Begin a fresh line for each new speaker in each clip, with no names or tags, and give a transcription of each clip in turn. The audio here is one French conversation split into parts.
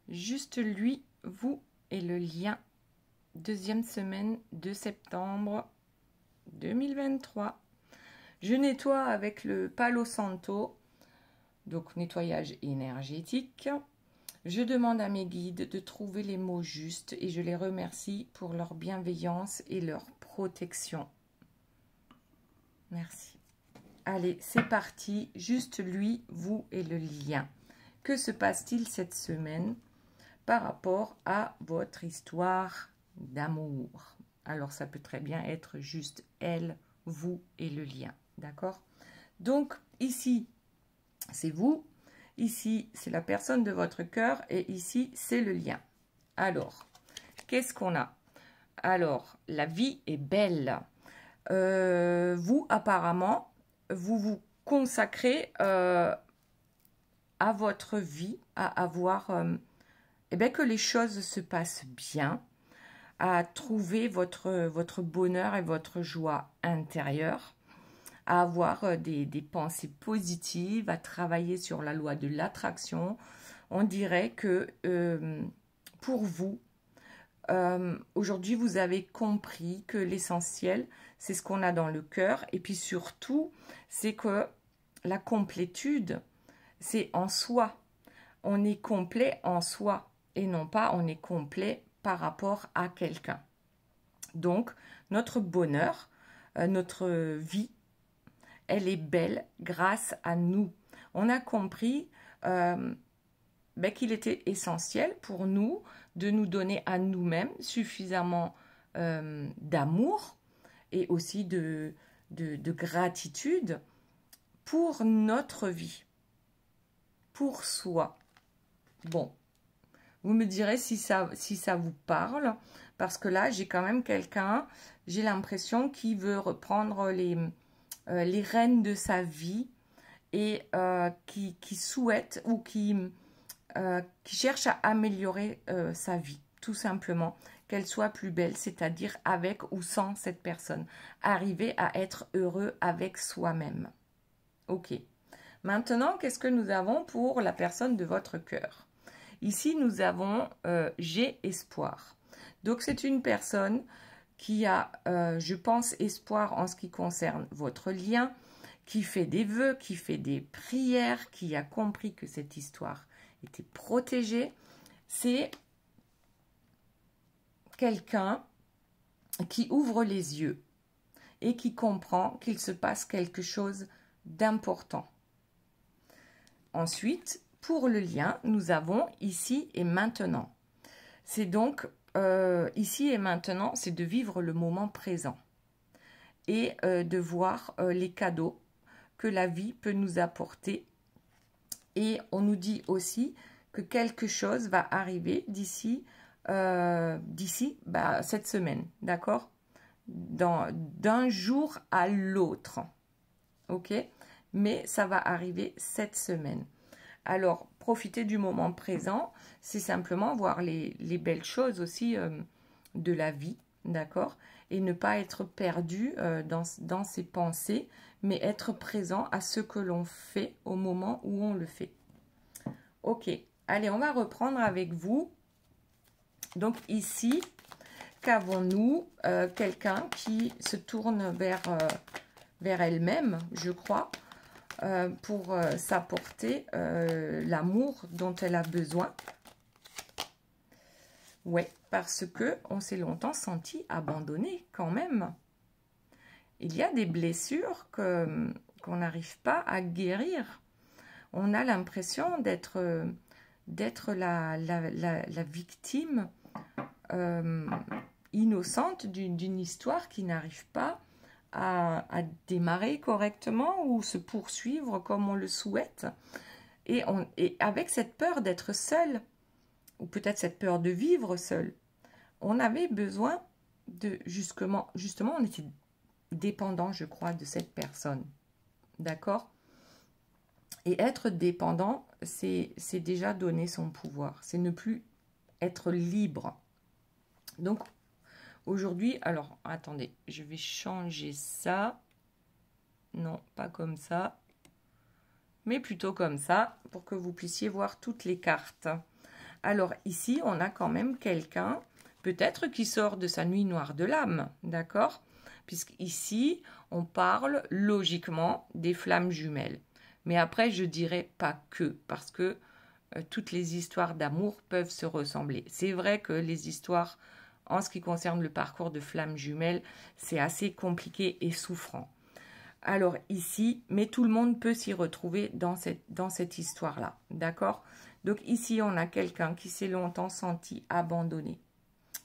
Juste lui, vous et le lien. Deuxième semaine de septembre 2023. Je nettoie avec le Palo Santo, donc nettoyage énergétique. Je demande à mes guides de trouver les mots justes et je les remercie pour leur bienveillance et leur protection. Merci. Allez, c'est parti. Juste lui, vous et le lien. Que se passe-t-il cette semaine par rapport à votre histoire d'amour? Alors, ça peut très bien être juste elle, vous et le lien. D'accord? Donc, ici, c'est vous. Ici, c'est la personne de votre cœur. Et ici, c'est le lien. Alors, qu'est-ce qu'on a? Alors, la vie est belle. Vous, apparemment, vous vous consacrez à votre vie, à avoir eh bien, que les choses se passent bien, à trouver votre bonheur et votre joie intérieure, à avoir des pensées positives, à travailler sur la loi de l'attraction. On dirait que pour vous, aujourd'hui, vous avez compris que l'essentiel, c'est ce qu'on a dans le cœur. Et puis surtout, c'est que la complétude, c'est en soi. On est complet en soi et non pas on est complet par rapport à quelqu'un. Donc, notre bonheur, notre vie, elle est belle grâce à nous. On a compris qu'il était essentiel pour nous de nous donner à nous-mêmes suffisamment d'amour et aussi de gratitude pour notre vie, pour soi. Bon, vous me direz si ça vous parle, parce que là, j'ai quand même quelqu'un, j'ai l'impression qu'il veut reprendre les rênes de sa vie et qui souhaite ou qui cherche à améliorer sa vie, tout simplement, qu'elle soit plus belle, c'est-à-dire avec ou sans cette personne. Arriver à être heureux avec soi-même. Ok. Maintenant, qu'est-ce que nous avons pour la personne de votre cœur? Ici, nous avons j'ai espoir. Donc, c'est une personne qui a, je pense, espoir en ce qui concerne votre lien, qui fait des vœux, qui fait des prières, qui a compris que cette histoire était protégée. C'est quelqu'un qui ouvre les yeux et qui comprend qu'il se passe quelque chose d'important. Ensuite, pour le lien, nous avons ici et maintenant. C'est donc ici et maintenant, c'est de vivre le moment présent et de voir les cadeaux que la vie peut nous apporter. Et on nous dit aussi que quelque chose va arriver d'ici cette semaine, d'accord? D'un jour à l'autre, ok? Mais ça va arriver cette semaine. Alors, profiter du moment présent, c'est simplement voir les belles choses aussi de la vie, d'accord? Et ne pas être perdu dans ses pensées, mais être présent à ce que l'on fait au moment où on le fait. Ok, allez, on va reprendre avec vous. Donc ici, qu'avons-nous? Quelqu'un qui se tourne vers elle-même, je crois, pour s'apporter l'amour dont elle a besoin. Ouais, parce que on s'est longtemps senti abandonné quand même. Il y a des blessures qu'on n'arrive pas à guérir. On a l'impression d'être la victime innocente d'une histoire qui n'arrive pas à démarrer correctement ou se poursuivre comme on le souhaite. Et avec cette peur d'être seul, ou peut-être cette peur de vivre seul, on avait besoin de, justement, on était dépendant, je crois, de cette personne. D'accord? Et être dépendant, c'est déjà donner son pouvoir. C'est ne plus être libre. Donc, aujourd'hui, alors, attendez, je vais changer ça. Non, pas comme ça, mais plutôt comme ça, pour que vous puissiez voir toutes les cartes. Alors ici, on a quand même quelqu'un, peut-être qui sort de sa nuit noire de l'âme, d'accord? Puisqu'ici, on parle logiquement des flammes jumelles. Mais après, je dirais pas que, parce que toutes les histoires d'amour peuvent se ressembler. C'est vrai que les histoires, en ce qui concerne le parcours de flammes jumelles, c'est assez compliqué et souffrant. Alors ici, mais tout le monde peut s'y retrouver dans cette histoire-là, d'accord? Donc ici, on a quelqu'un qui s'est longtemps senti abandonné,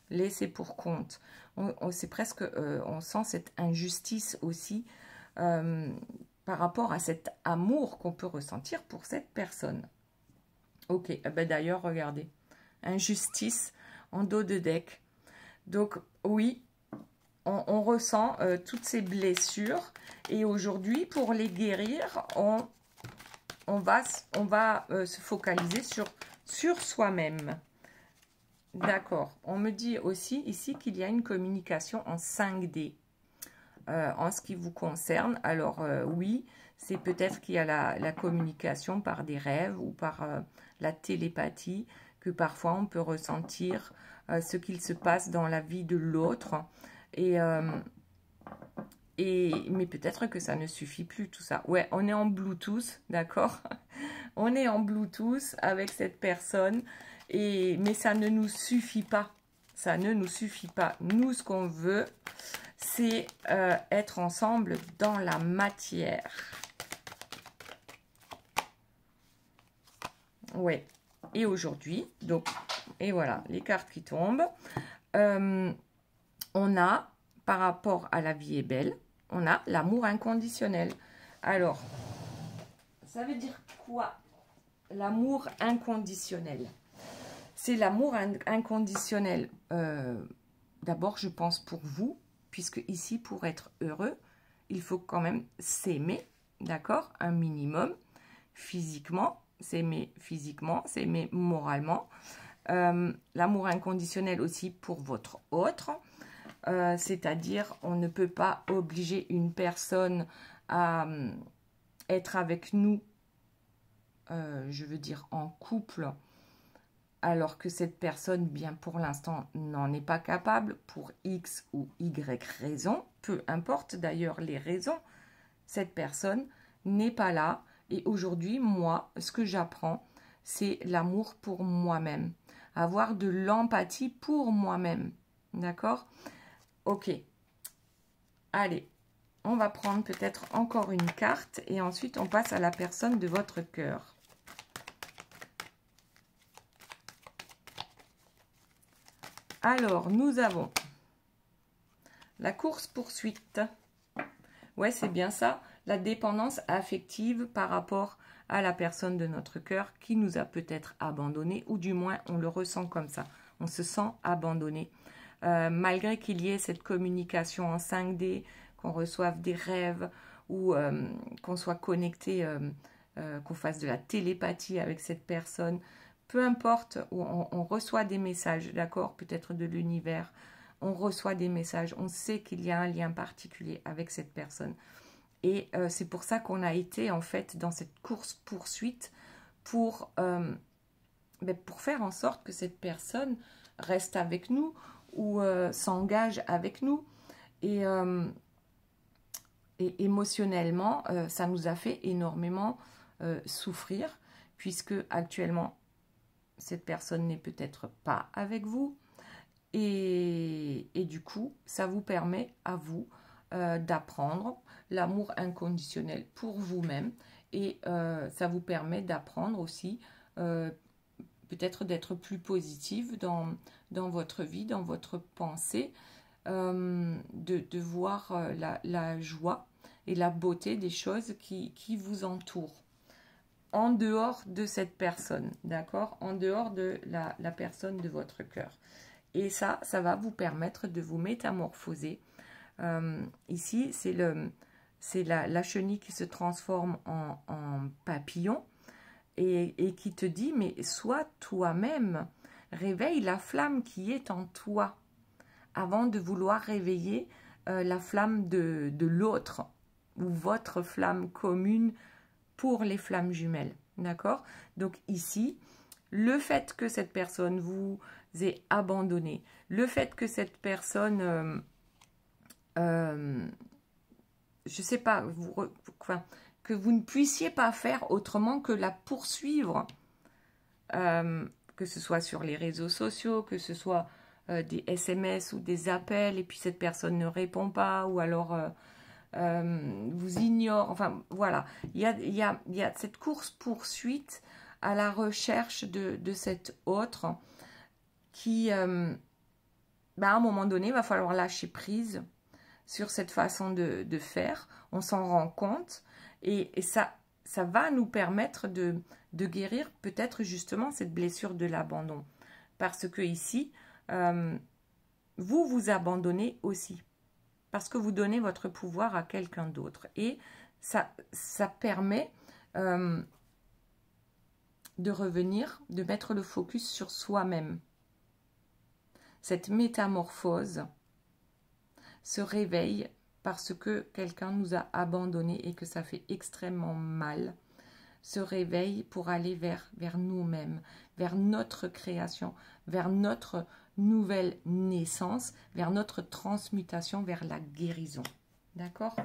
laissé pour compte. C'est presque, on sent cette injustice aussi par rapport à cet amour qu'on peut ressentir pour cette personne. Ok, ben d'ailleurs, regardez, injustice en dos de deck. Donc oui, on ressent toutes ces blessures et aujourd'hui, pour les guérir, on va se focaliser sur soi-même. D'accord. On me dit aussi ici qu'il y a une communication en 5D en ce qui vous concerne. Alors oui, c'est peut-être qu'il y a la communication par des rêves ou par la télépathie, que parfois on peut ressentir ce qu'il se passe dans la vie de l'autre. Mais peut-être que ça ne suffit plus tout ça. Ouais, on est en Bluetooth, d'accord? On est en Bluetooth avec cette personne, mais ça ne nous suffit pas. Ça ne nous suffit pas. Nous, ce qu'on veut, c'est être ensemble dans la matière. Ouais. Et aujourd'hui, donc, et voilà, les cartes qui tombent. On a, par rapport à la vie est belle, on a l'amour inconditionnel. Alors, ça veut dire quoi, l'amour inconditionnel? C'est l'amour inconditionnel, d'abord, je pense, pour vous, puisque ici, pour être heureux, il faut quand même s'aimer, d'accord? Un minimum, physiquement, s'aimer moralement. L'amour inconditionnel aussi pour votre autre, c'est-à-dire on ne peut pas obliger une personne à être avec nous, je veux dire en couple, alors que cette personne, bien pour l'instant, n'en est pas capable pour X ou Y raison, peu importe d'ailleurs les raisons, cette personne n'est pas là. Et aujourd'hui, moi, ce que j'apprends, c'est l'amour pour moi-même, avoir de l'empathie pour moi-même, d'accord? Ok, allez, on va prendre peut-être encore une carte et ensuite on passe à la personne de votre cœur. Alors, nous avons la course-poursuite. Ouais, c'est bien ça, la dépendance affective par rapport à la personne de notre cœur qui nous a peut-être abandonnés, ou du moins on le ressent comme ça. On se sent abandonné. Malgré qu'il y ait cette communication en 5D, qu'on reçoive des rêves ou qu'on soit connecté, qu'on fasse de la télépathie avec cette personne, peu importe, on reçoit des messages, d'accord, peut-être de l'univers, on reçoit des messages, on sait qu'il y a un lien particulier avec cette personne. Et c'est pour ça qu'on a été en fait dans cette course-poursuite pour faire en sorte que cette personne reste avec nous ou s'engage avec nous. Et émotionnellement, ça nous a fait énormément souffrir, puisque actuellement, cette personne n'est peut-être pas avec vous. Et du coup, ça vous permet à vous d'apprendre l'amour inconditionnel pour vous-même. Et ça vous permet d'apprendre aussi peut-être d'être plus positive dans votre vie, dans votre pensée, de voir la joie et la beauté des choses qui vous entourent. En dehors de cette personne, d'accord? En dehors de la personne de votre cœur. Et ça va vous permettre de vous métamorphoser. Ici, c'est la chenille qui se transforme en papillon et qui te dit, mais sois toi-même, réveille la flamme qui est en toi avant de vouloir réveiller la flamme de l'autre ou votre flamme commune pour les flammes jumelles, d'accord? Donc ici, le fait que cette personne vous ait abandonné, le fait que cette personne, je sais pas, que vous ne puissiez pas faire autrement que la poursuivre, que ce soit sur les réseaux sociaux, que ce soit des SMS ou des appels, et puis cette personne ne répond pas, ou alors vous ignore, enfin voilà, il y a cette course-poursuite à la recherche de cet autre qui, à un moment donné, il va falloir lâcher prise sur cette façon de faire. On s'en rend compte et ça va nous permettre de guérir peut-être justement cette blessure de l'abandon. Parce que ici, vous abandonnez aussi. Parce que vous donnez votre pouvoir à quelqu'un d'autre. Et ça permet de revenir, de mettre le focus sur soi-même. Cette métamorphose se réveille parce que quelqu'un nous a abandonnés et que ça fait extrêmement mal. Se réveille pour aller vers nous-mêmes, vers notre création, vers notre nouvelle naissance, vers notre transmutation, vers la guérison. D'accord?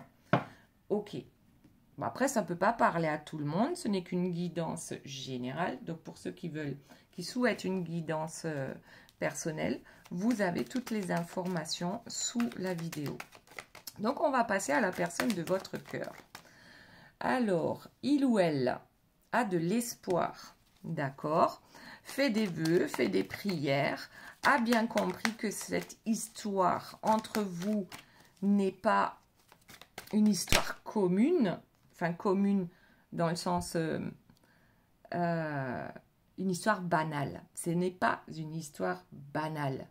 Ok. Bon, après, ça ne peut pas parler à tout le monde, ce n'est qu'une guidance générale. Donc, pour ceux qui souhaitent une guidance personnelle, vous avez toutes les informations sous la vidéo. Donc, on va passer à la personne de votre cœur. Alors, il ou elle a de l'espoir, d'accord? Fait des vœux, fait des prières, a bien compris que cette histoire entre vous n'est pas une histoire commune, enfin commune dans le sens une histoire banale. Ce n'est pas une histoire banale,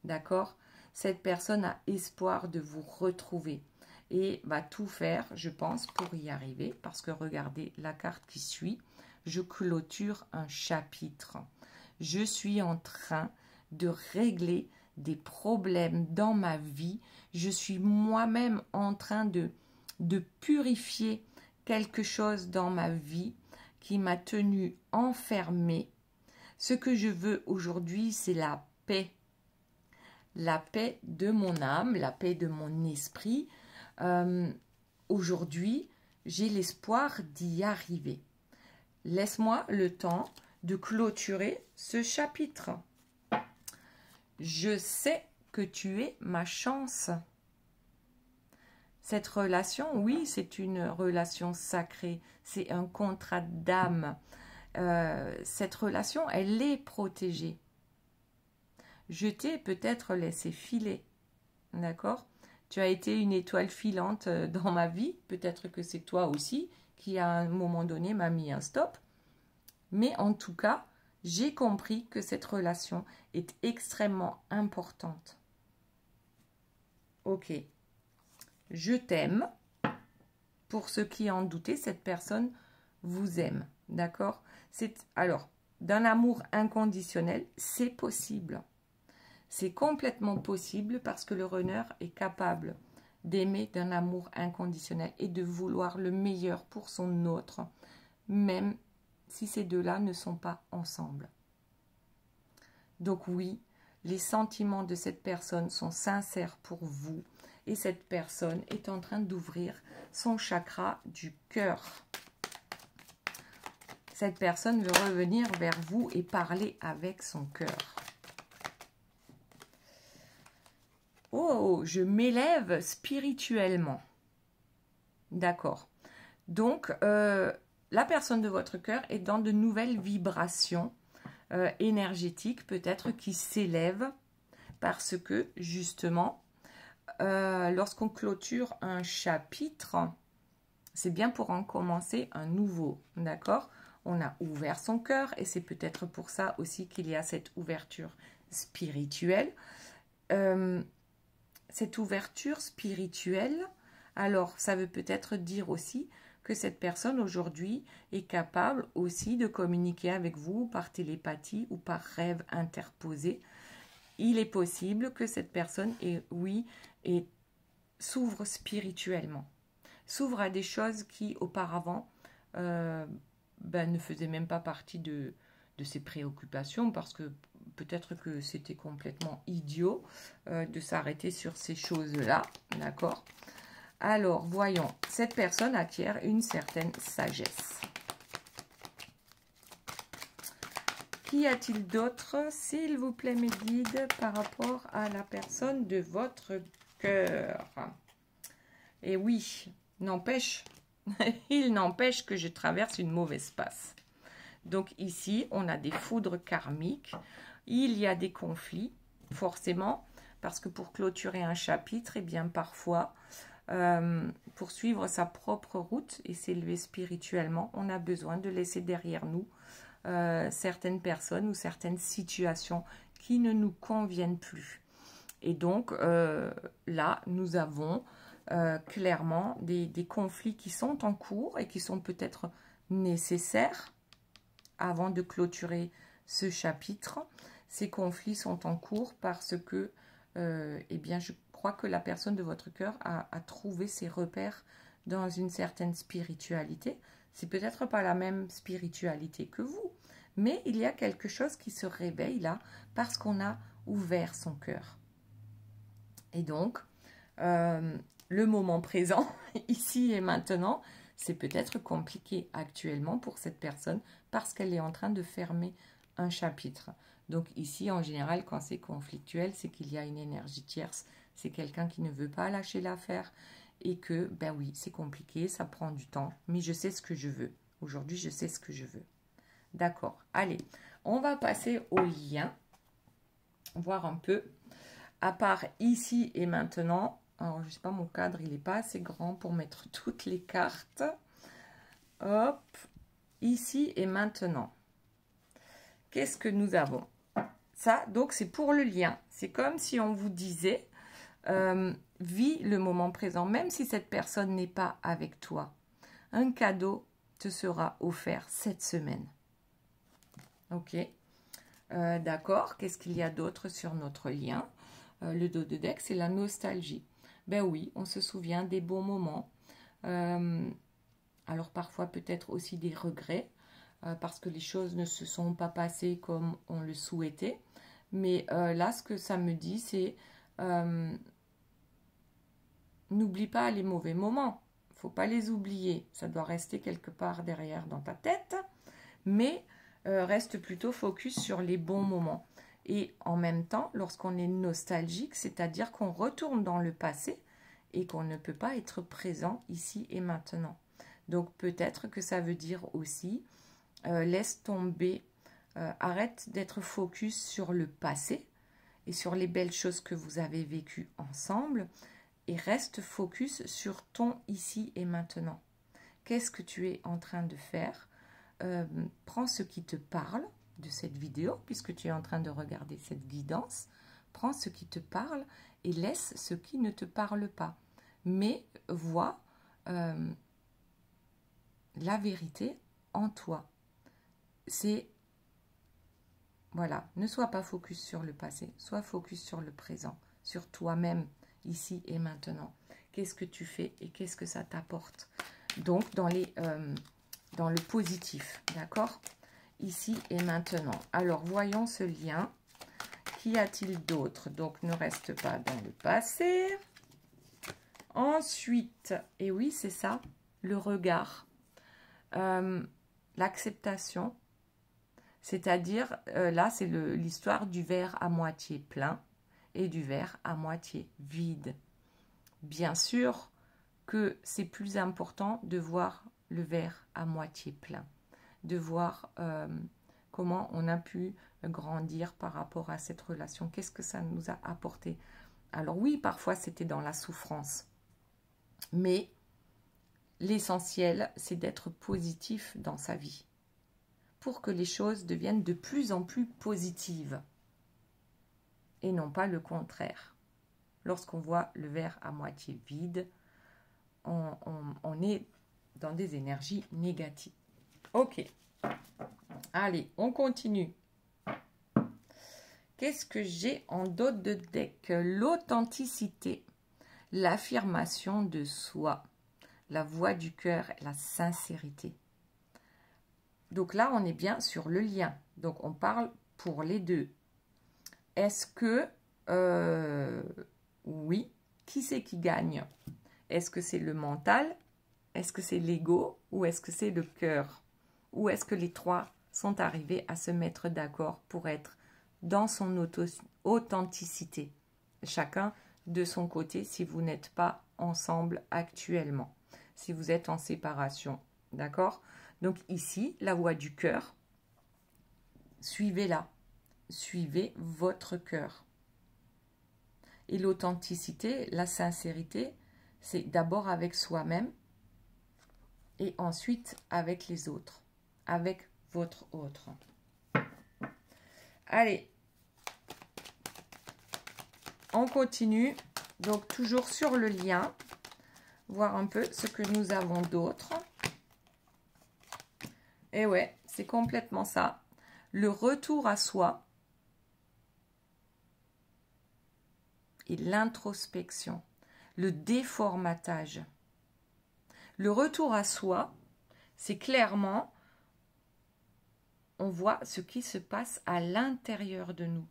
d'accord? Cette personne a espoir de vous retrouver et va tout faire, je pense, pour y arriver, parce que regardez la carte qui suit, je clôture un chapitre. Je suis en train de régler des problèmes dans ma vie. Je suis moi-même en train de purifier quelque chose dans ma vie qui m'a tenu enfermée. Ce que je veux aujourd'hui, c'est la paix. La paix de mon âme, la paix de mon esprit. Aujourd'hui, j'ai l'espoir d'y arriver. Laisse-moi le temps de clôturer ce chapitre. Je sais que tu es ma chance. Cette relation, oui, c'est une relation sacrée. C'est un contrat d'âme. Cette relation, elle est protégée. Je t'ai peut-être laissé filer. D'accord? Tu as été une étoile filante dans ma vie. Peut-être que c'est toi aussi qui, à un moment donné, m'a mis un stop. Mais en tout cas, j'ai compris que cette relation est extrêmement importante. Ok. Je t'aime. Pour ceux qui en doutaient, cette personne vous aime. D'accord? Alors, d'un amour inconditionnel, c'est possible. C'est complètement possible parce que le runner est capable d'aimer d'un amour inconditionnel et de vouloir le meilleur pour son autre, même si ces deux-là ne sont pas ensemble. Donc oui, les sentiments de cette personne sont sincères pour vous et cette personne est en train d'ouvrir son chakra du cœur. Cette personne veut revenir vers vous et parler avec son cœur. Oh, je m'élève spirituellement. D'accord. Donc, la personne de votre cœur est dans de nouvelles vibrations énergétiques, peut-être qui s'élèvent parce que, justement, lorsqu'on clôture un chapitre, c'est bien pour en commencer un nouveau. D'accord? On a ouvert son cœur et c'est peut-être pour ça aussi qu'il y a cette ouverture spirituelle. Cette ouverture spirituelle, alors ça veut peut-être dire aussi que cette personne aujourd'hui est capable aussi de communiquer avec vous par télépathie ou par rêve interposé. Il est possible que cette personne s'ouvre spirituellement, s'ouvre à des choses qui auparavant ne faisaient même pas partie de de ses préoccupations, parce que peut-être que c'était complètement idiot de s'arrêter sur ces choses-là, d'accord? Alors, voyons, cette personne acquiert une certaine sagesse. Qu'y a-t-il d'autre, s'il vous plaît, mes guides, par rapport à la personne de votre cœur? Et oui, n'empêche, il n'empêche que je traverse une mauvaise passe. Donc ici, on a des foudres karmiques, il y a des conflits, forcément, parce que pour clôturer un chapitre, eh bien parfois, pour suivre sa propre route et s'élever spirituellement, on a besoin de laisser derrière nous certaines personnes ou certaines situations qui ne nous conviennent plus. Et donc, là, nous avons clairement des conflits qui sont en cours et qui sont peut-être nécessaires avant de clôturer ce chapitre. Ces conflits sont en cours parce que, eh bien, je crois que la personne de votre cœur a trouvé ses repères dans une certaine spiritualité. C'est peut-être pas la même spiritualité que vous, mais il y a quelque chose qui se réveille là parce qu'on a ouvert son cœur. Et donc, le moment présent, ici et maintenant, c'est peut-être compliqué actuellement pour cette personne parce qu'elle est en train de fermer un chapitre. Donc ici, en général, quand c'est conflictuel, c'est qu'il y a une énergie tierce. C'est quelqu'un qui ne veut pas lâcher l'affaire et que, ben oui, c'est compliqué, ça prend du temps, mais je sais ce que je veux. Aujourd'hui, je sais ce que je veux. D'accord. Allez, on va passer au lien, voir un peu. À part ici et maintenant, alors je ne sais pas, mon cadre, il n'est pas assez grand pour mettre toutes les cartes. Hop, ici et maintenant. Qu'est-ce que nous avons? Ça, donc, c'est pour le lien. C'est comme si on vous disait, vis le moment présent, même si cette personne n'est pas avec toi. Un cadeau te sera offert cette semaine. Ok, d'accord. Qu'est-ce qu'il y a d'autre sur notre lien? Le dos de deck, c'est la nostalgie. Ben oui, on se souvient des bons moments. Alors parfois peut-être aussi des regrets, parce que les choses ne se sont pas passées comme on le souhaitait. Mais là, ce que ça me dit, c'est n'oublie pas les mauvais moments. Il ne faut pas les oublier. Ça doit rester quelque part derrière dans ta tête. Mais reste plutôt focus sur les bons moments. Et en même temps, lorsqu'on est nostalgique, c'est-à-dire qu'on retourne dans le passé et qu'on ne peut pas être présent ici et maintenant. Donc peut-être que ça veut dire aussi, laisse tomber, arrête d'être focus sur le passé et sur les belles choses que vous avez vécues ensemble et reste focus sur ton ici et maintenant. Qu'est-ce que tu es en train de faire? Prends ce qui te parle de cette vidéo, puisque tu es en train de regarder cette guidance. Prends ce qui te parle et laisse ce qui ne te parle pas. Mais vois la vérité en toi. C'est, voilà, ne sois pas focus sur le passé, sois focus sur le présent, sur toi-même, ici et maintenant. Qu'est-ce que tu fais et qu'est-ce que ça t'apporte? Donc, dans le positif, d'accord? Ici et maintenant. Alors, voyons ce lien. Qu'y a-t-il d'autre? Donc, ne reste pas dans le passé. Ensuite, et oui, c'est ça, le regard. L'acceptation. C'est-à-dire, là, c'est l'histoire du verre à moitié plein et du verre à moitié vide. Bien sûr que c'est plus important de voir le verre à moitié plein, de voir comment on a pu grandir par rapport à cette relation. Qu'est-ce que ça nous a apporté? Alors oui, parfois c'était dans la souffrance, mais l'essentiel, c'est d'être positif dans sa vie pour que les choses deviennent de plus en plus positives et non pas le contraire. Lorsqu'on voit le verre à moitié vide, on est dans des énergies négatives. Ok. Allez, on continue. Qu'est-ce que j'ai en dos de deck? L'authenticité, l'affirmation de soi, la voix du cœur, la sincérité. Donc là, on est bien sur le lien. Donc, on parle pour les deux. Est-ce que, oui, qui c'est qui gagne? Est-ce que c'est le mental? Est-ce que c'est l'ego? Ou est-ce que c'est le cœur? Ou est-ce que les trois sont arrivés à se mettre d'accord pour être dans son authenticité? Chacun de son côté si vous n'êtes pas ensemble actuellement, si vous êtes en séparation, d'accord? Donc ici, la voix du cœur, suivez-la, suivez votre cœur. Et l'authenticité, la sincérité, c'est d'abord avec soi-même et ensuite avec les autres, avec votre autre. Allez, on continue, donc toujours sur le lien, voir un peu ce que nous avons d'autre. Et ouais, c'est complètement ça. Le retour à soi et l'introspection, le déformatage. Le retour à soi, c'est clairement, on voit ce qui se passe à l'intérieur de nous.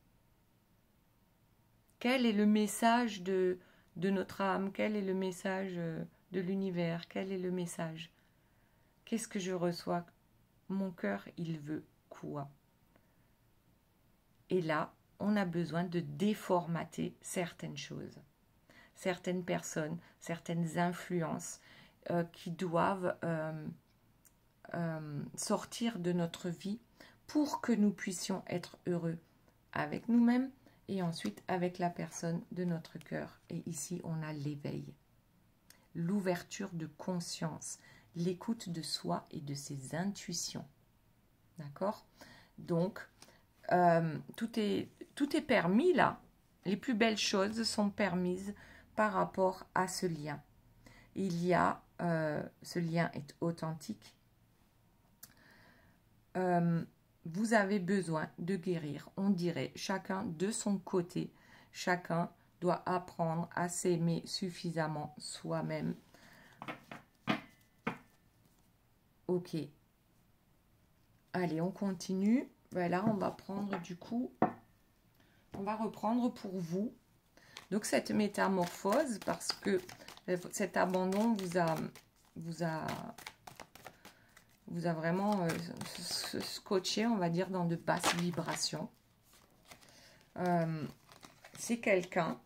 Quel est le message de notre âme? Quel est le message de l'univers? Quel est le message? Qu'est-ce que je reçois? Mon cœur, il veut quoi? Et là, on a besoin de déformater certaines choses, certaines personnes, certaines influences qui doivent sortir de notre vie pour que nous puissions être heureux avec nous-mêmes et ensuite avec la personne de notre cœur. Et ici, on a l'éveil, l'ouverture de conscience, l'écoute de soi et de ses intuitions. D'accord? Donc, tout est permis là. Les plus belles choses sont permises par rapport à ce lien. Il y a, ce lien est authentique. Vous avez besoin de guérir, on dirait, chacun de son côté. Chacun doit apprendre à s'aimer suffisamment soi-même. Ok. Allez, on continue. Voilà, on va prendre du coup, on va reprendre pour vous. Donc cette métamorphose, parce que cet abandon vous a vraiment scotché, on va dire, dans de basses vibrations. C'est quelqu'un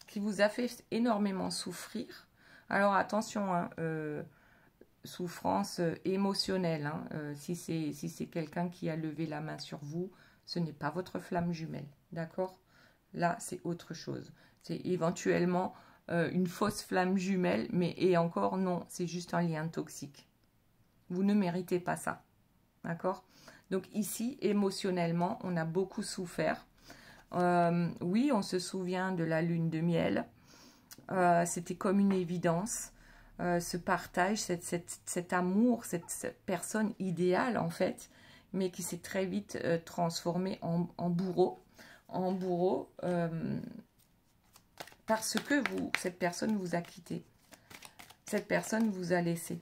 qui vous a fait énormément souffrir. Alors attention, hein, souffrance émotionnelle. Hein, si c'est quelqu'un qui a levé la main sur vous, ce n'est pas votre flamme jumelle, d'accord? Là, c'est autre chose. C'est éventuellement une fausse flamme jumelle, et encore non, c'est juste un lien toxique. Vous ne méritez pas ça, d'accord? Donc ici, émotionnellement, on a beaucoup souffert. Oui, on se souvient de la lune de miel. C'était comme une évidence. Ce partage, cet amour, cette personne idéale en fait, mais qui s'est très vite transformée en bourreau. En bourreau parce que cette personne vous a quitté. Cette personne vous a laissé.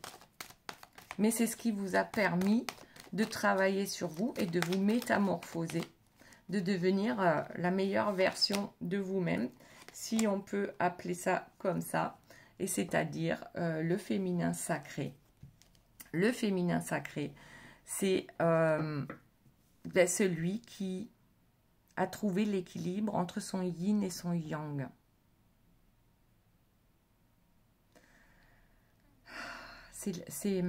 Mais c'est ce qui vous a permis de travailler sur vous et de vous métamorphoser, de devenir la meilleure version de vous-même, si on peut appeler ça comme ça, et c'est-à-dire le féminin sacré. Le féminin sacré, c'est celui qui a trouvé l'équilibre entre son yin et son yang. C'est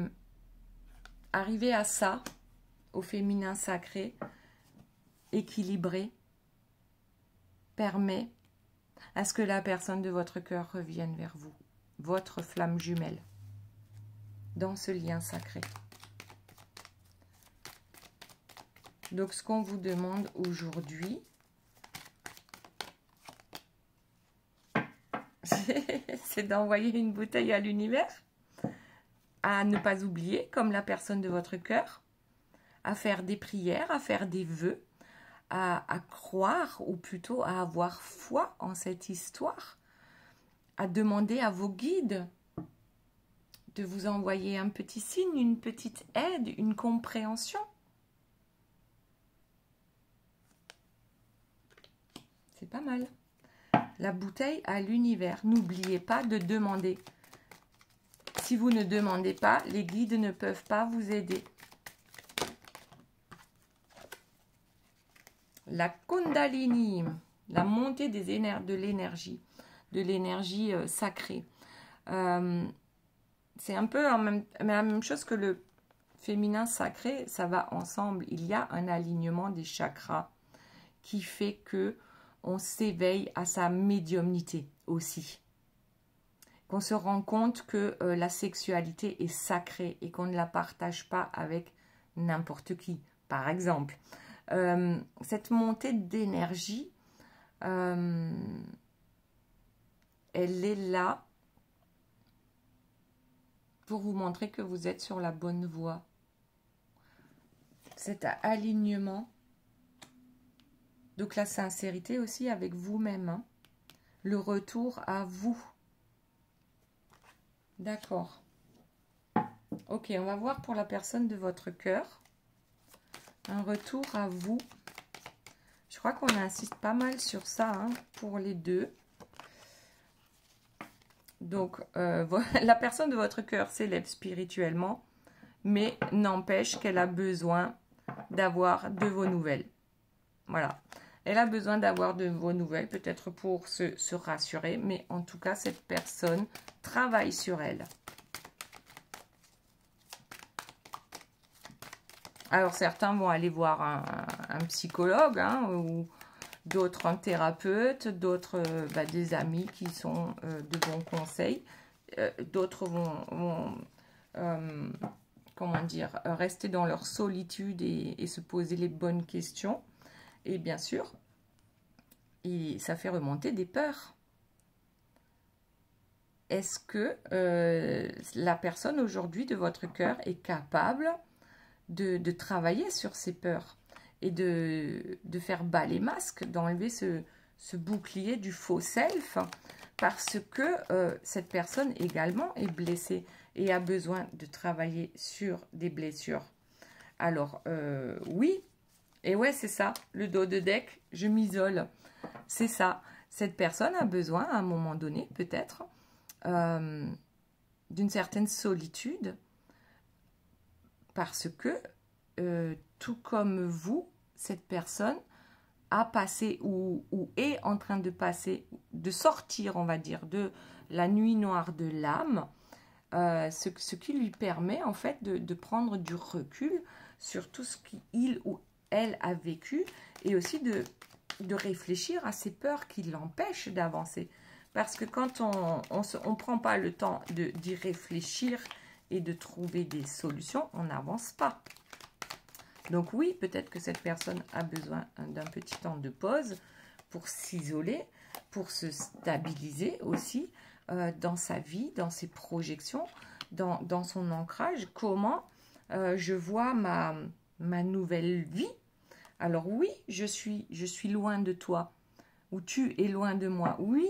arriver à ça, au féminin sacré, équilibré, permet à ce que la personne de votre cœur revienne vers vous, votre flamme jumelle, dans ce lien sacré. Donc, ce qu'on vous demande aujourd'hui, c'est d'envoyer une bouteille à l'univers, à ne pas oublier, comme la personne de votre cœur, à faire des prières, à faire des vœux, à croire, ou plutôt à avoir foi en cette histoire, à demander à vos guides de vous envoyer un petit signe, une petite aide, une compréhension. C'est pas mal. La bouteille à l'univers. N'oubliez pas de demander. Si vous ne demandez pas, les guides ne peuvent pas vous aider. La Kundalini, la montée de l'énergie sacrée. C'est un peu la même chose que le féminin sacré, ça va ensemble. Il y a un alignement des chakras qui fait que on s'éveille à sa médiumnité aussi. Qu'on se rend compte que la sexualité est sacrée et qu'on ne la partage pas avec n'importe qui. Par exemple, cette montée d'énergie, elle est là pour vous montrer que vous êtes sur la bonne voie. Cet alignement. Donc la sincérité aussi avec vous-même. Hein. Le retour à vous. D'accord. Ok, on va voir pour la personne de votre cœur. Un retour à vous. Je crois qu'on insiste pas mal sur ça hein, pour les deux. Donc, la personne de votre cœur s'élève spirituellement, mais n'empêche qu'elle a besoin d'avoir de vos nouvelles. Voilà. Elle a besoin d'avoir de vos nouvelles, peut-être pour se rassurer, mais en tout cas, cette personne travaille sur elle. Alors, certains vont aller voir un psychologue, hein, ou d'autres un thérapeute, d'autres des amis qui sont de bons conseils. D'autres vont comment dire, rester dans leur solitude et se poser les bonnes questions. Et bien sûr, ça fait remonter des peurs. Est-ce que la personne aujourd'hui de votre cœur est capable de travailler sur ses peurs et de faire bas les masques, d'enlever ce bouclier du faux self, parce que cette personne également est blessée et a besoin de travailler sur des blessures. Alors, oui, et ouais, c'est ça, le dos de deck, je m'isole. C'est ça, cette personne a besoin, à un moment donné, peut-être, d'une certaine solitude, parce que, tout comme vous, cette personne a passé ou est en train de passer, de sortir, on va dire, de la nuit noire de l'âme, ce qui lui permet en fait de prendre du recul sur tout ce qu'il ou elle a vécu et aussi de réfléchir à ces peurs qui l'empêchent d'avancer. Parce que quand on ne prend pas le temps d'y réfléchir et de trouver des solutions, on n'avance pas. Donc oui, peut-être que cette personne a besoin d'un petit temps de pause pour s'isoler, pour se stabiliser aussi dans sa vie, dans ses projections, dans son ancrage. Comment je vois ma nouvelle vie. Alors oui, je suis loin de toi, ou tu es loin de moi. Oui,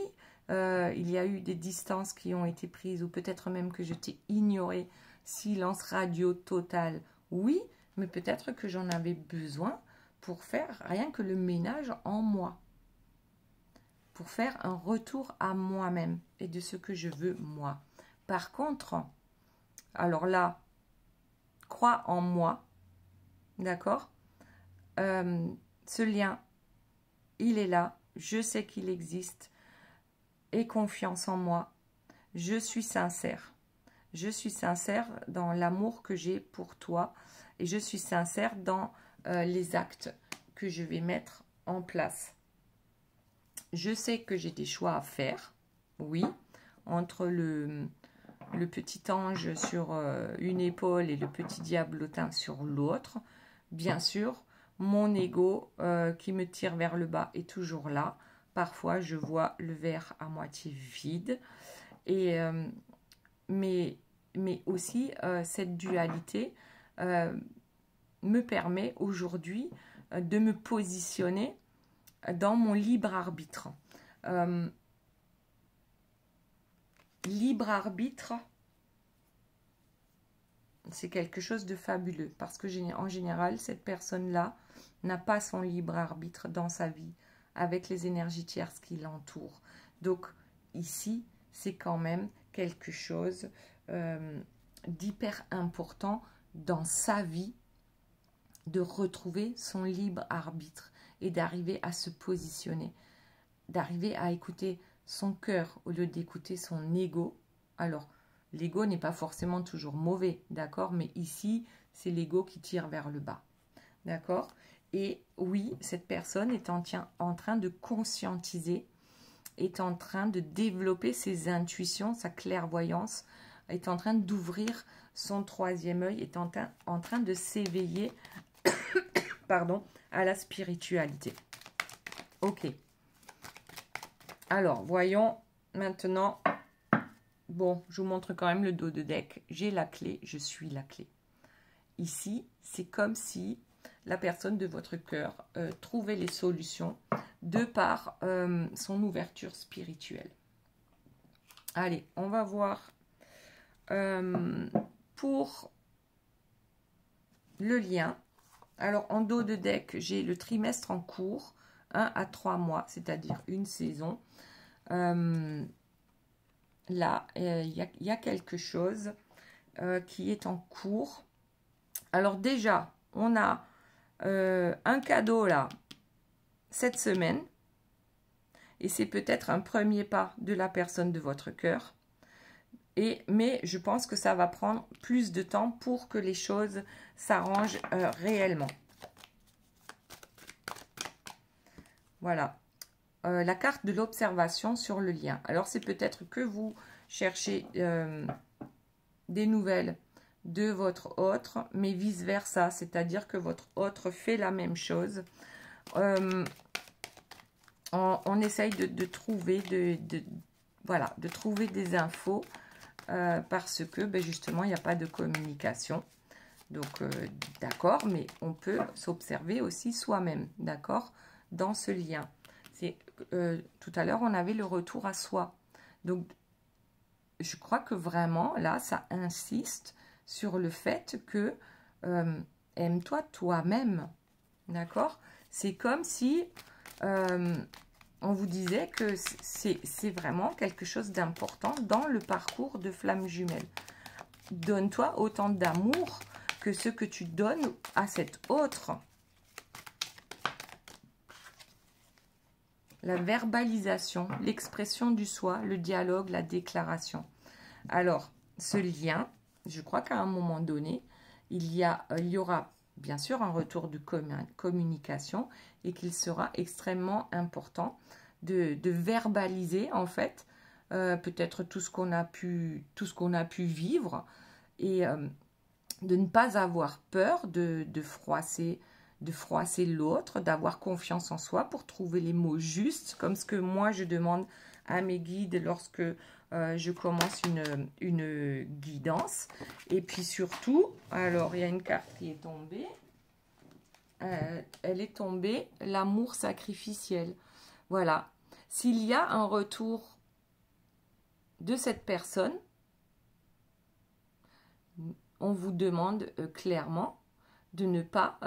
il y a eu des distances qui ont été prises, ou peut-être même que je t'ai ignoré. Silence radio total. Oui, mais peut-être que j'en avais besoin pour faire rien que le ménage en moi. Pour faire un retour à moi-même et de ce que je veux moi. Par contre, alors là, crois en moi, d'accord? Ce lien, il est là, je sais qu'il existe. Aie confiance en moi, je suis sincère. Je suis sincère dans l'amour que j'ai pour toi et je suis sincère dans les actes que je vais mettre en place. Je sais que j'ai des choix à faire, oui, entre le petit ange sur une épaule et le petit diablotin sur l'autre. Bien sûr, mon ego qui me tire vers le bas est toujours là. Parfois, je vois le verre à moitié vide. Et, mais aussi, cette dualité me permet aujourd'hui de me positionner dans mon libre arbitre. Libre arbitre, c'est quelque chose de fabuleux parce que en général, cette personne-là n'a pas son libre arbitre dans sa vie avec les énergies tierces qui l'entourent. Donc ici, c'est quand même quelque chose d'hyper important dans sa vie de retrouver son libre arbitre et d'arriver à se positionner, d'arriver à écouter son cœur au lieu d'écouter son ego. Alors, l'ego n'est pas forcément toujours mauvais, d'accord? Mais ici, c'est l'ego qui tire vers le bas, d'accord? Et oui, cette personne est en train de conscientiser, est en train de développer ses intuitions, sa clairvoyance, est en train d'ouvrir son troisième œil, est en train de s'éveiller pardon, à la spiritualité. Ok. Alors, voyons maintenant. Bon, je vous montre quand même le dos de deck. J'ai la clé, je suis la clé. Ici, c'est comme si la personne de votre cœur trouvait les solutions de par son ouverture spirituelle. Allez, on va voir pour le lien. Alors, en dos de deck, j'ai le trimestre en cours, 1 à 3 mois, c'est-à-dire une saison. Là, il y a quelque chose qui est en cours. Alors déjà, on a un cadeau là, cette semaine. Et c'est peut-être un premier pas de la personne de votre cœur. Mais je pense que ça va prendre plus de temps pour que les choses s'arrangent réellement. Voilà. La carte de l'observation sur le lien. Alors, c'est peut-être que vous cherchez des nouvelles de votre autre, mais vice-versa. C'est-à-dire que votre autre fait la même chose. On essaye de trouver, voilà, de trouver des infos parce que justement, il n'y a pas de communication. Donc, d'accord, mais on peut s'observer aussi soi-même, d'accord, dans ce lien. Tout à l'heure, on avait le retour à soi. Donc, je crois que vraiment, là, ça insiste sur le fait que aime-toi toi-même, d'accord? C'est comme si on vous disait que c'est vraiment quelque chose d'important dans le parcours de flamme jumelle. Donne-toi autant d'amour que ce que tu donnes à cet autre. La verbalisation, l'expression du soi, le dialogue, la déclaration. Alors, ce lien, je crois qu'à un moment donné, il y aura bien sûr un retour de communication et qu'il sera extrêmement important de verbaliser en fait peut-être tout ce qu'on a pu vivre et de ne pas avoir peur de froisser l'autre, d'avoir confiance en soi pour trouver les mots justes, comme ce que moi je demande à mes guides lorsque je commence une guidance. Et puis surtout, alors il y a une carte qui est tombée, elle est tombée, l'amour sacrificiel. Voilà, s'il y a un retour de cette personne, on vous demande clairement de ne pas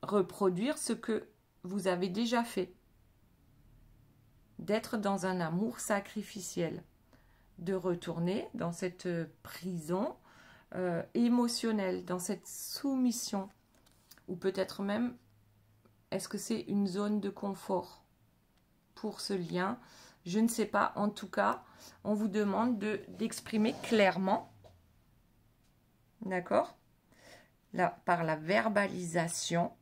reproduire ce que vous avez déjà fait. D'être dans un amour sacrificiel. De retourner dans cette prison émotionnelle, dans cette soumission. Ou peut-être même, est-ce que c'est une zone de confort pour ce lien? Je ne sais pas. En tout cas, on vous demande d'exprimer clairement, d'accord, là, par la verbalisation,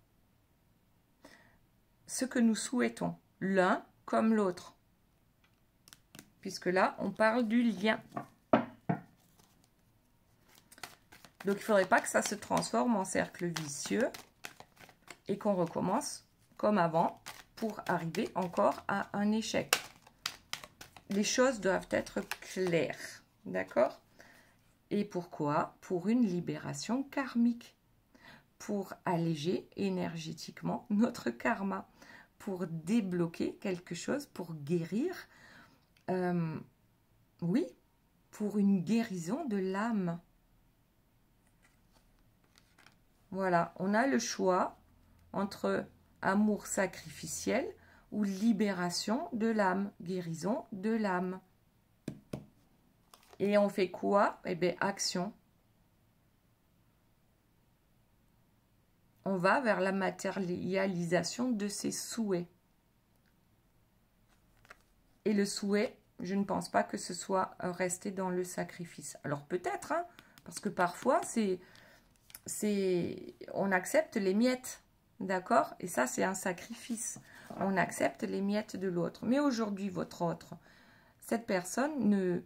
ce que nous souhaitons, l'un comme l'autre. Puisque là, on parle du lien. Donc, il ne faudrait pas que ça se transforme en cercle vicieux et qu'on recommence comme avant pour arriver encore à un échec. Les choses doivent être claires, d'accord? Et pourquoi? Pour une libération karmique, pour alléger énergétiquement notre karma, pour débloquer quelque chose, pour guérir, oui, pour une guérison de l'âme. Voilà, on a le choix entre amour sacrificiel ou libération de l'âme, guérison de l'âme. Et on fait quoi? Eh bien, action. On va vers la matérialisation de ses souhaits. Et le souhait, je ne pense pas que ce soit rester dans le sacrifice. Alors peut-être, hein, parce que parfois, on accepte les miettes, d'accord? Et ça, c'est un sacrifice. On accepte les miettes de l'autre. Mais aujourd'hui, votre autre, cette personne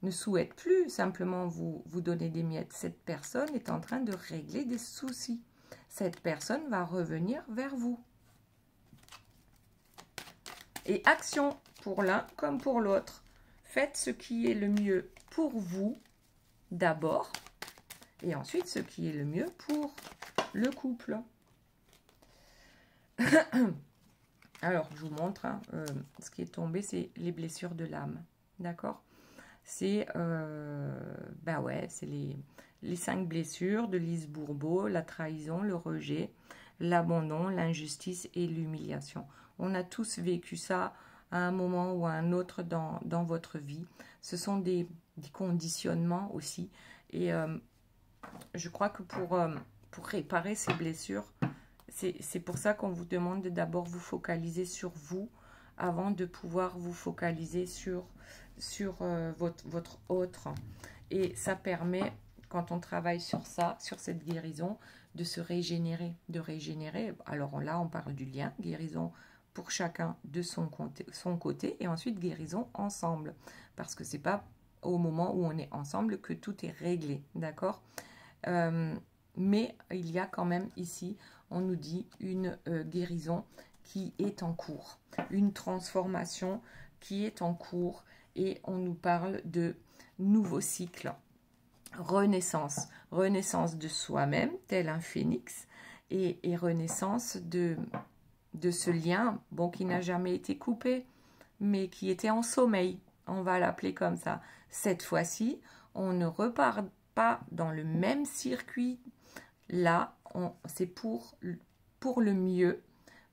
ne souhaite plus simplement vous donner des miettes. Cette personne est en train de régler des soucis. Cette personne va revenir vers vous. Et action pour l'un comme pour l'autre. Faites ce qui est le mieux pour vous d'abord et ensuite ce qui est le mieux pour le couple. Alors, je vous montre, hein, ce qui est tombé, c'est les blessures de l'âme. D'accord? C'est c'est les 5 blessures de Lise Bourbeau, la trahison, le rejet, l'abandon, l'injustice et l'humiliation. On a tous vécu ça à un moment ou à un autre dans votre vie. Ce sont des conditionnements aussi. Et je crois que pour réparer ces blessures, c'est pour ça qu'on vous demande de d'abord vous focaliser sur vous avant de pouvoir vous focaliser sur votre autre. Et ça permet, quand on travaille sur ça, sur cette guérison, de se régénérer, Alors là, on parle du lien, guérison pour chacun de son côté, et ensuite guérison ensemble. Parce que c'est pas au moment où on est ensemble que tout est réglé, d'accord? Mais il y a quand même ici, on nous dit une guérison qui est en cours, une transformation qui est en cours, et on nous parle de nouveau cycle, renaissance de soi-même, tel un phénix, et renaissance de ce lien, bon, qui n'a jamais été coupé, mais qui était en sommeil, on va l'appeler comme ça. Cette fois-ci, on ne repart pas dans le même circuit. Là, c'est pour le mieux,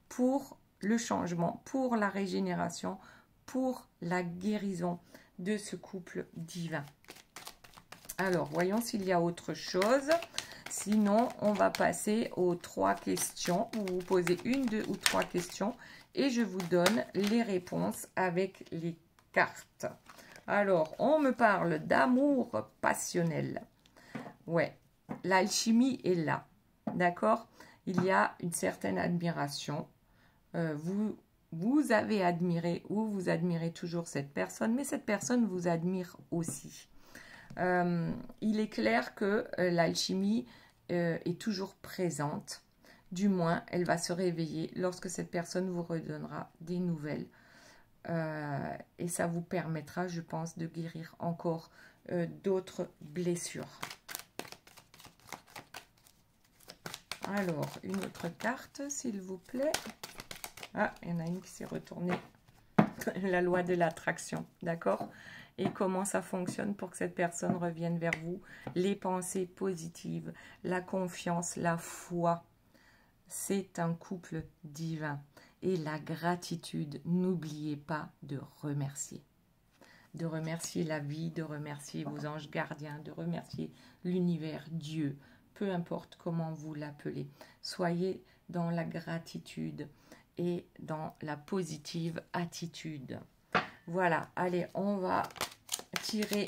pour le changement, pour la régénération, pour la guérison de ce couple divin. Alors, voyons s'il y a autre chose. Sinon, on va passer aux 3 questions. Vous vous posez 1, 2 ou 3 questions et je vous donne les réponses avec les cartes. Alors, on me parle d'amour passionnel. Ouais, l'alchimie est là, d'accord? Il y a une certaine admiration. Vous avez admiré ou vous admirez toujours cette personne, mais cette personne vous admire aussi. Il est clair que l'alchimie est toujours présente. Du moins, elle va se réveiller lorsque cette personne vous redonnera des nouvelles. Et ça vous permettra, je pense, de guérir encore d'autres blessures. Alors, une autre carte, s'il vous plaît. Ah, il y en a une qui s'est retournée. La loi de l'attraction, d'accord? Et comment ça fonctionne pour que cette personne revienne vers vous? Les pensées positives, la confiance, la foi. C'est un couple divin. Et la gratitude, n'oubliez pas de remercier. De remercier la vie, de remercier vos anges gardiens, de remercier l'univers, Dieu, peu importe comment vous l'appelez. Soyez dans la gratitude et dans la positive attitude. Voilà, allez, on va tirer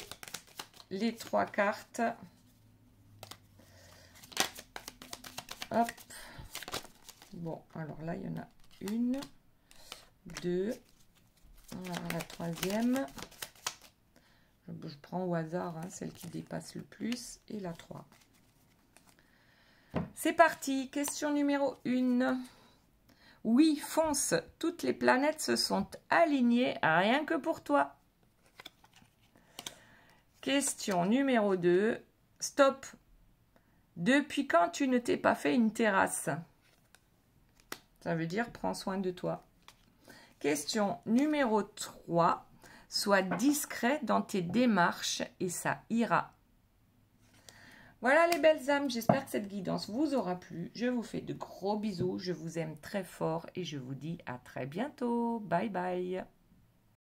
les 3 cartes. Hop. Bon, alors là, il y en a 1, 2. Voilà, la 3e. Je prends au hasard, hein, celle qui dépasse le plus. Et la 3. C'est parti. Question numéro 1. Oui, fonce. Toutes les planètes se sont alignées rien que pour toi. Question numéro 2. Stop. Depuis quand tu ne t'es pas fait une terrasse? Ça veut dire prends soin de toi. Question numéro 3. Sois discret dans tes démarches et ça ira. Voilà les belles âmes, j'espère que cette guidance vous aura plu. Je vous fais de gros bisous, je vous aime très fort et je vous dis à très bientôt. Bye bye.